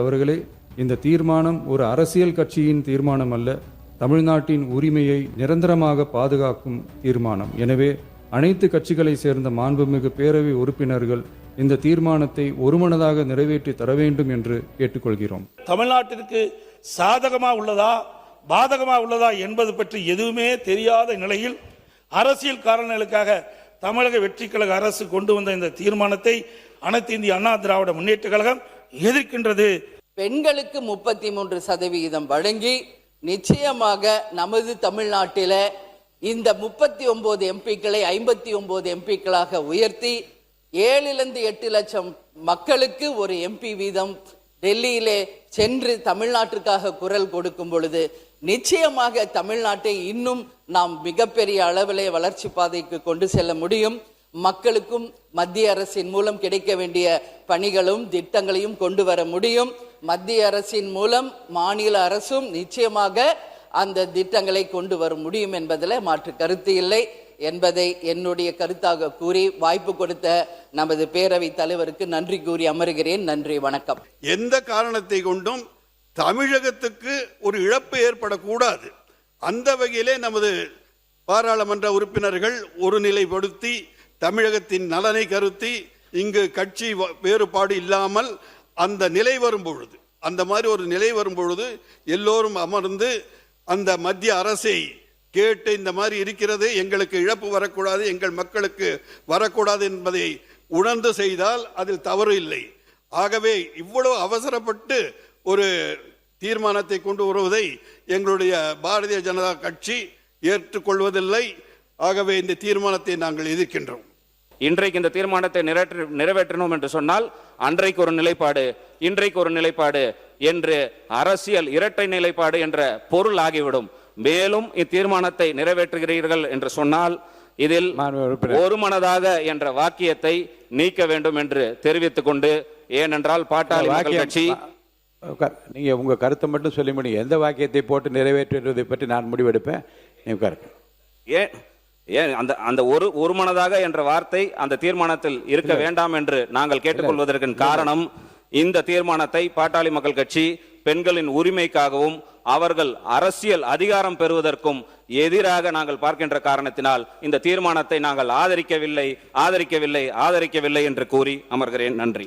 அவர்களே, இந்த தீர்மானம் ஒரு அரசியல் கட்சியின் தீர்மானம் அல்ல, தமிழ்நாட்டின் உரிமையை நிரந்தரமாக பாதுகாக்கும் தீர்மானம். எனவே அனைத்து கட்சிகளை சேர்ந்த மாண்புமிகு பேரவை உறுப்பினர்கள் இந்த தீர்மானத்தை ஒருமனதாக நிறைவேற்றி தர வேண்டும் என்று கேட்டுக்கொள்கிறோம். தமிழ்நாட்டிற்கு சாதகமா உள்ளதா பாதகமா உள்ளதா என்பது பற்றி எதுவுமே தெரியாத நிலையில் அரசியல் காரணங்களுக்காக தமிழக வெற்றிக் கழக அரசு கொண்டு வந்த இந்த தீர்மானத்தை அனைத்து இந்திய அண்ணா திராவிட முன்னேற்ற கழகம் எதிர்க்கின்றது. பெண்களுக்கு 33% வழங்கி நிச்சயமாக நமது தமிழ்நாட்டில இந்த 39 எம்பிக்களை 59 எம்பிக்களாக உயர்த்தி 7லிருந்து 8 லட்சம் மக்களுக்கு ஒரு எம்பி வீதம் டெல்லியிலே சென்று தமிழ்நாட்டிற்காக குரல் கொடுக்கும் பொழுது நிச்சயமாக தமிழ்நாட்டை இன்னும் நாம் மிகப்பெரிய அளவிலே வளர்ச்சி பாதைக்கு கொண்டு செல்ல முடியும். மக்களுக்கும் மத்திய அரசின் மூலம் கிடைக்க வேண்டிய பணிகளும் திட்டங்களையும் கொண்டு வர முடியும். மத்திய அரசின் மூலம் மாநில அரசும் நிச்சயமாக அந்த திட்டங்களை கொண்டு வர முடியும் என்பதில் மாற்று கருத்து இல்லை என்பதை என்னுடைய கருத்தாக கூறி வாய்ப்பு கொடுத்த நமது பேரவை தலைவருக்கு நன்றி கூறி அமர்கிறேன். நன்றி, வணக்கம். எந்த காரணத்தை கொண்டும் தமிழகத்துக்கு ஒரு இழப்பு ஏற்படக்கூடாது. அந்த வகையிலே நமது பாராளுமன்ற உறுப்பினர்கள் ஒருநிலைப்படுத்தி தமிழகத்தின் நலனை கருத்தி இங்கு கட்சி வேறுபாடு இல்லாமல் அந்த நிலை வரும்பொழுது, அந்த மாதிரி ஒரு நிலை வரும்பொழுது எல்லோரும் அமர்ந்து அந்த மத்திய அரசை கேட்டு இந்த மாதிரி இருக்கிறது, எங்களுக்கு இழப்பு வரக்கூடாது, எங்கள் மக்களுக்கு வரக்கூடாது என்பதை உணர்ந்து செய்தால் அதில் தவறு இல்லை. ஆகவே இவ்வளவு அவசரப்பட்டு ஒரு தீர்மானத்தை கொண்டு வருவதை எங்களுடைய பாரதிய ஜனதா கட்சி ஏற்றுக்கொள்வதில்லை. ஆகவே இந்த தீர்மானத்தை நாங்கள் எதிர்க்கின்றோம். இன்றைக்கு இந்த தீர்மானத்தை நிறைவேற்றணும் என்று சொன்னால் அன்றைக்கு ஒரு நிலைப்பாடு, இன்றைக்கு ஒரு நிலைப்பாடு என்று அரசியல் இரட்டை நிலைப்பாடு என்ற பொருள் ஆகிவிடும். மேலும் இத்தீர்மானத்தை நிறைவேற்றுகிறீர்கள் என்று சொன்னால் இதில் ஒருமனதாக என்ற வாக்கியத்தை நீக்க வேண்டும் என்று தெரிவித்துக் கொண்டு, ஏனென்றால் பாட்டாளி மக்கள் கட்சி நீங்க உங்க கருத்தை மட்டும் சொல்லி முடியும். எந்த வாக்கியத்தை போட்டு நிறைவேற்றுவதை பற்றி நான் முடிவெடுப்பேன். ஏன் அந்த ஒருமனதாக என்ற வார்த்தை அந்த தீர்மானத்தில் இருக்க வேண்டாம் என்று நாங்கள் கேட்டுக்கொள்வதற்கு காரணம், இந்த தீர்மானத்தை பாட்டாளி மக்கள் கட்சி பெண்களின் உரிமைக்காகவும் அவர்கள் அரசியல் அதிகாரம் பெறுவதற்கும் எதிராக நாங்கள் பார்க்கின்ற காரணத்தினால் இந்த தீர்மானத்தை நாங்கள் ஆதரிக்கவில்லை என்று கூறி அமர்கிறேன். நன்றி.